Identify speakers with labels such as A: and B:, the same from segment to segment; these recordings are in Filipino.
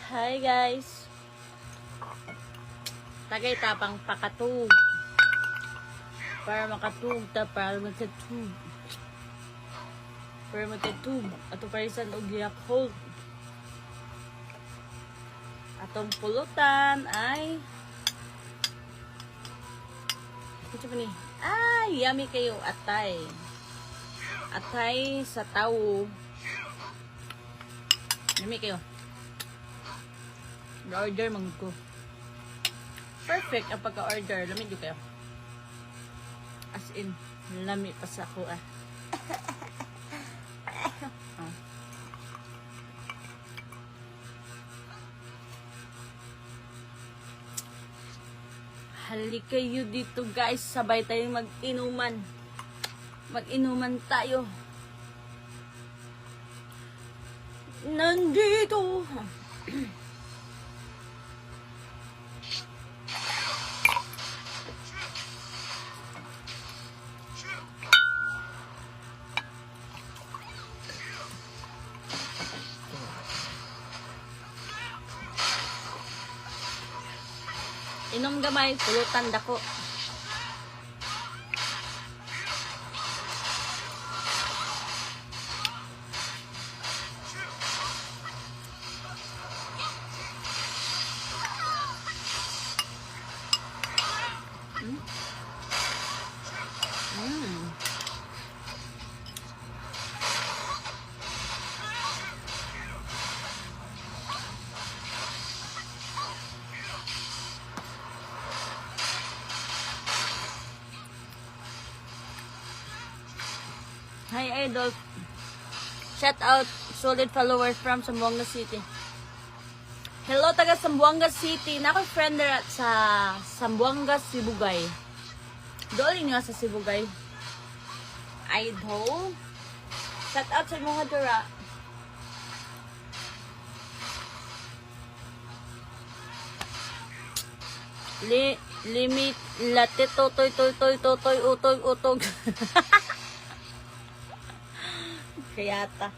A: Hi guys. Tagay tapang pakatug. Para makatug ta para magkatug. Para magkatug. Ato parisan og Yakult. Atong pulutan ay ito pa ni. Ay, yummy kayo atay. Atay sa tao. Yummy kayo. Order man ko. Perfect ang pagka-order. Lamig yung kayo. As in, lami pa sa ako ah. Oh. Hali kayo dito guys. Sabay tayong mag-inuman. Mag-inuman tayo. Nandito. Inom gamay, pulutan dako. Hi Idol. Shout out solid followers from Zamboanga City. Hello taga Zamboanga City. Nako friend at sa Zamboanga Sibugay. Doon nga sa Sibugay. Idol. Shout out sa mga dura. Limit latte totoy utoy utog. Kayata.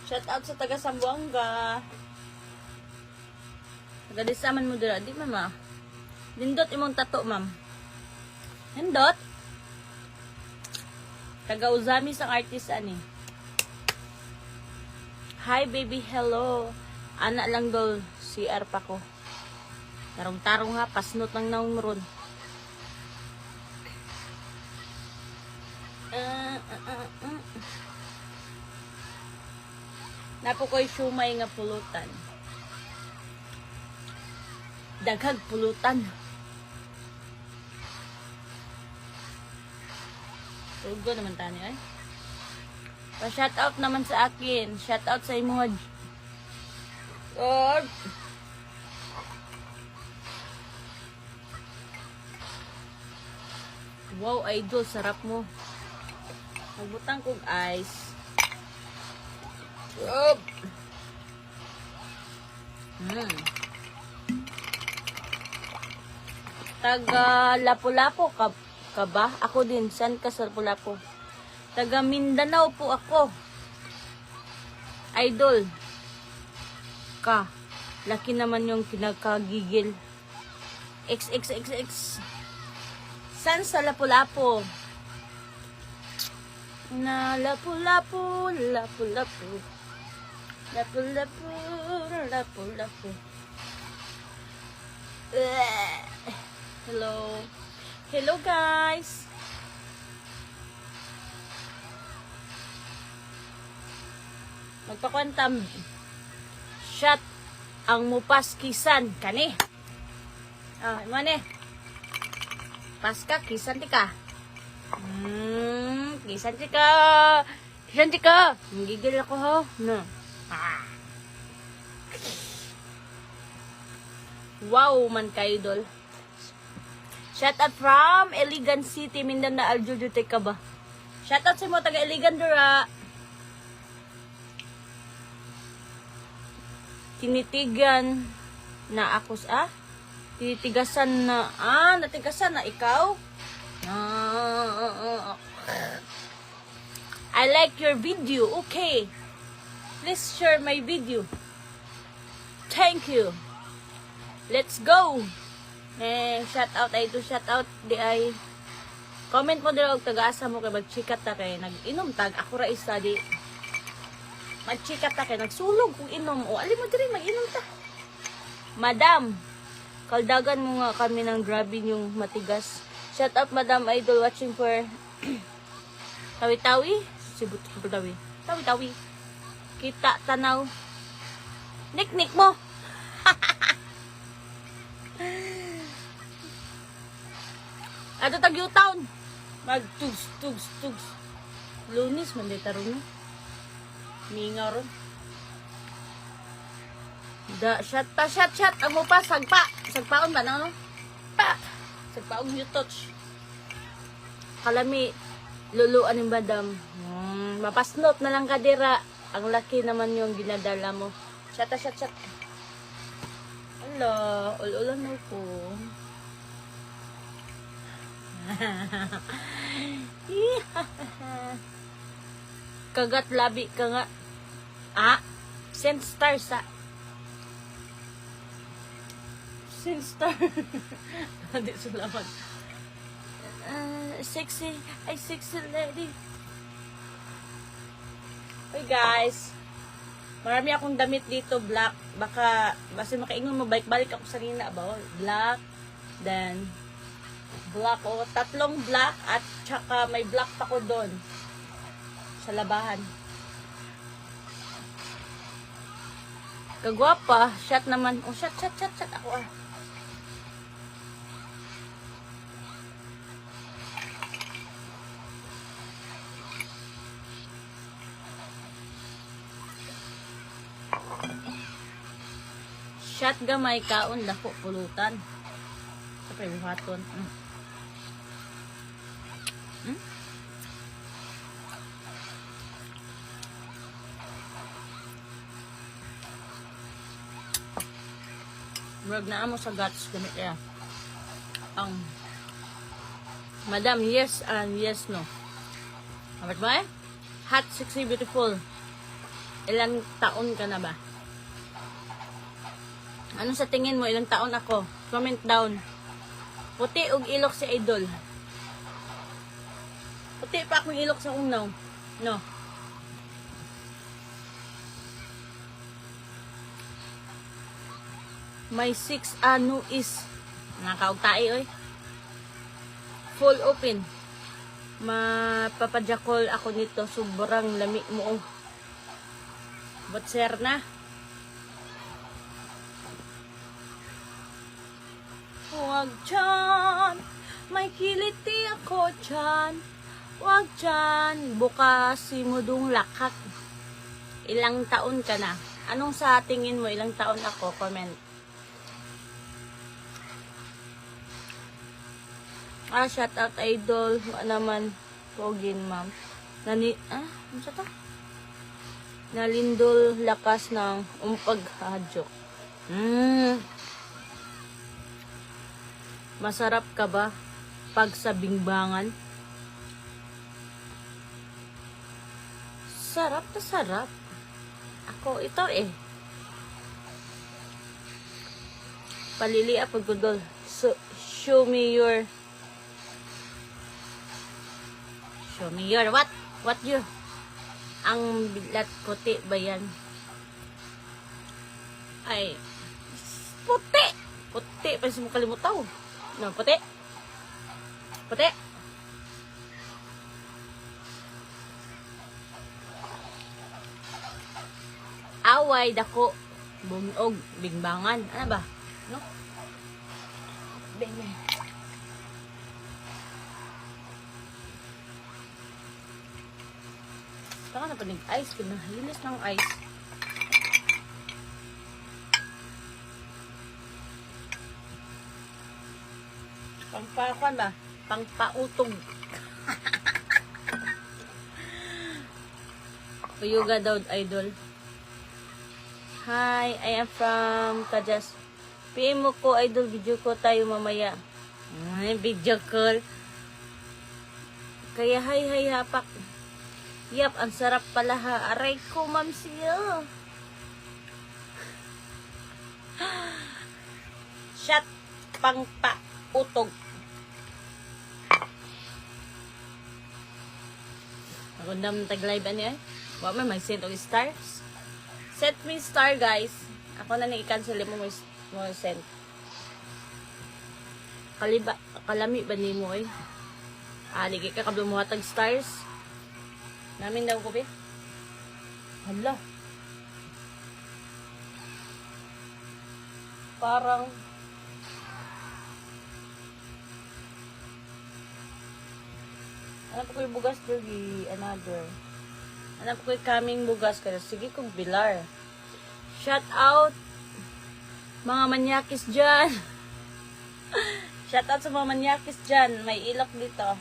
A: Shout out sa taga Zamboanga. Taga Disaman mo dira, di mama. Lindot imong tato, ma'am. Lindot. Taga Uzami sang artist ani. Hi baby, hello. Anak lang dol, CR pa ko. Tarong-tarong ha, pasnot ng naungron. Napo ko'y sumay nga pulutan. Daghag pulutan. Tugo naman tani ay. Pa-shout out naman sa akin. Shout out sa imo. God. Wow, idol, sarap mo. Nagbutang kong ice. Yup. Taga Lapu-Lapu ka ba? Ako din. San ka sa Lapu-Lapu? Taga Mindanao po ako. Idol. Ka. Laki naman yung kinakagigil. XXXX. San sa Lapu-Lapu? Na Lapu-Lapu, Lapu-Lapu. Lapu-Lapu, Lapu-Lapu. Hello. Hello guys. Magpakwantam. Shot ang mupas kisan kani. Ah, mane. Paska kisan ti ka. Kisan ti ka. Kisan ti ka. Gigil ako ho. No. Ah. Wow man kay idol. Shout out from Iligan City, Mindanao, Aljojo ka ba? Shout out sa mo taga Iligan dura. Tinitigan na ako sa Titigasan na. Natigasan na ikaw? I like your video. Okay. Please share my video. Thank you. Let's go. Shout out ay to shout out di ay comment mo dira og taga-asa mo kay magchikat ta kay nag-inom tag ako ra isa di. Magchikat ta kay nagsulog kung inom o ali mo diri mag-inom ta. Madam, kaldagan mo nga kami ng grabe yung matigas. Shout out Madam Idol watching for Tawi-Tawi, Cebu Tawi. Tawi-Tawi. Kita tanaw. Nik-nik mo. Ato tagyo town. Mag-tugs. Lunis man day tarong. Mingaw ron. Shot. Ang mo pa, sagpa. Sagpaon ba na, no? Pa! Sagpaon yung touch. Kalami, luluan yung madam. Mapasnot na lang kadira. Ang laki naman yung ginadala mo. Shot. Ala, ul-ulan mo po. Kagat labi ka nga. Send star sa send star. Hindi salamat. Sexy lady. Hey guys, marami akong damit dito, black. Baka makaingon mo, balik ako sa nina ba? Black, then black o tatlong black at tsaka may black pa ko doon sa labahan. Kagwapa, shot naman. Oh, shot ako Shot gamay kaon dako pulutan. Sa privaton. Murag na amo sa guts gamit kaya. Madam, yes and yes no. Amat ba eh? Hot, sexy, beautiful. Ilang taon ka na ba? Ano sa tingin mo? Ilang taon ako? Comment down. Puti og ilok si Idol. Puti pa akong ilok sa unaw. No. My 6 ano is nakaugtae oy. Full open. Mapapadjakol ako nito. Sobrang lami mo. Botser na. Huwag dyan. May kiliti ako dyan. Huwag dyan. Bukas simudong lakak. Ilang taon ka na? Anong sa tingin mo? Ilang taon ako? Comment. Shout out Idol. Naman. Pogin, ma'am. Ano sa to? Nalindol lakas ng umpaghadjok. Masarap ka ba pag sa bingbangan? Sarap na sarap. Ako ito eh. Palili pagudol. So, show me your what? What you? Ang bilat puti ba yan? Ay, puti! Puti, pansin mo kalimutaw. No, puti. Puti. Away, dako, bunog, bingbangan. Ano ba? No? Bing. Saka na pa nag-ice. Pinahilis ng ice. Pangpakuan ba? Pangpautog. Uyuga daw, Idol. Hi, I am from PM mo ko, idol, video ko tayo mamaya. Video call. Kaya hay hapak. Yap, ang sarap pala ha. Aray ko, ma'am siya. Shot pang pa utog. Ako naman tag-live ano eh. Wa may send og stars. Set me star guys. Ako na ni-cancel mo send. Kalami ba ni mo eh? Ligi ka kablo mo hatag stars. Namin daw ko be. Hala. Parang hanap ko yung bugas dogi, another. Hanap ko yung kaming bugas kasi sige kong bilar. Shout out mga manyakis dyan. Shout out sa mga manyakis dyan. May ilok dito.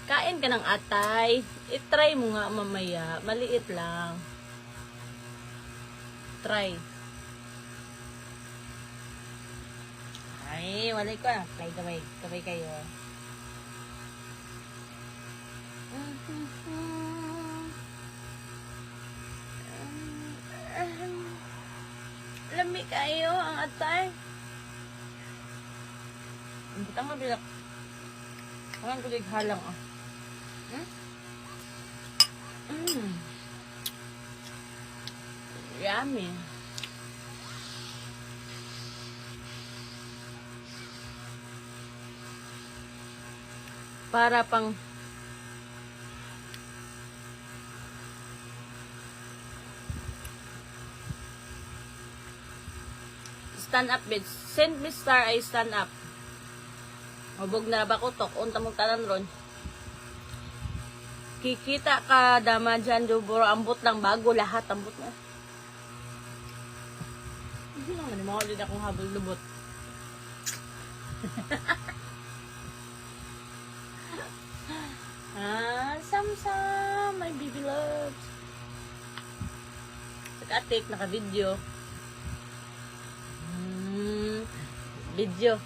A: Kain ka ng atay. I-try mo nga mamaya. Maliit lang. Try. Ay, walay ko na. Try kamay. Kamay kayo. Lami kayo ang atay. Ang butang mabilak. Ang kulig halang ah. Yummy. Para pang stand up bitch. Send me star ay stand up. Mabog na ba ko tok? Unta mong tanan ron. Kikita ka dama dyan, duburo. Ambot lang bago lahat. Ambot na. Hindi naman. Makaulit akong habol lubot. Sam, my baby loves. Saka-take, naka-video. Video.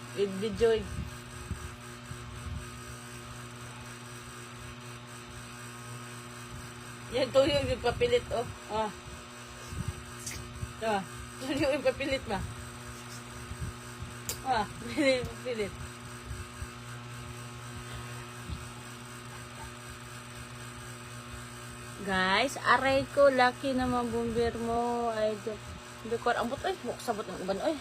A: Yan, tuyo yung papilit, oh. Tuyo yung papilit ba? Papilit. Guys, aray ko, lucky na mga bomber mo. Ay, hindi ko ang buto, sabot ng uban, oy.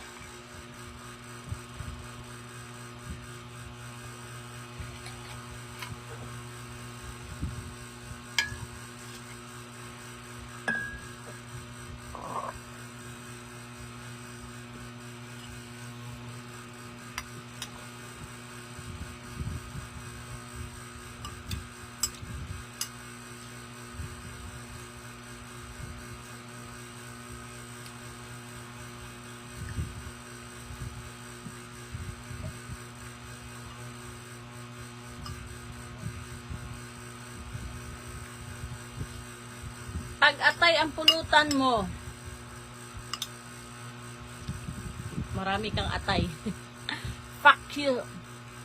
A: Pag-atay ang pulutan mo. Marami kang atay. Fuck you.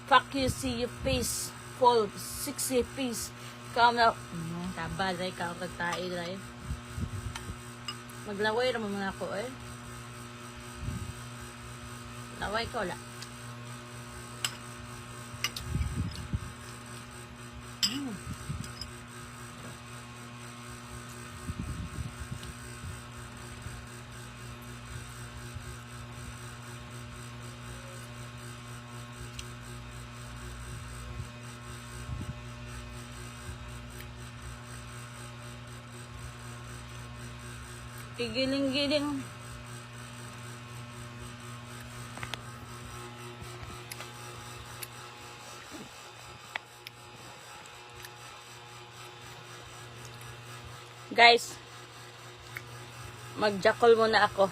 A: Fuck you, see you face. Fall 60 piece. Come out. Tabaday ka ang kagtae, right? Maglaway naman muna ako, eh. Laway ko, wala. Gigiling-giling. Guys, mag-jackal muna ako.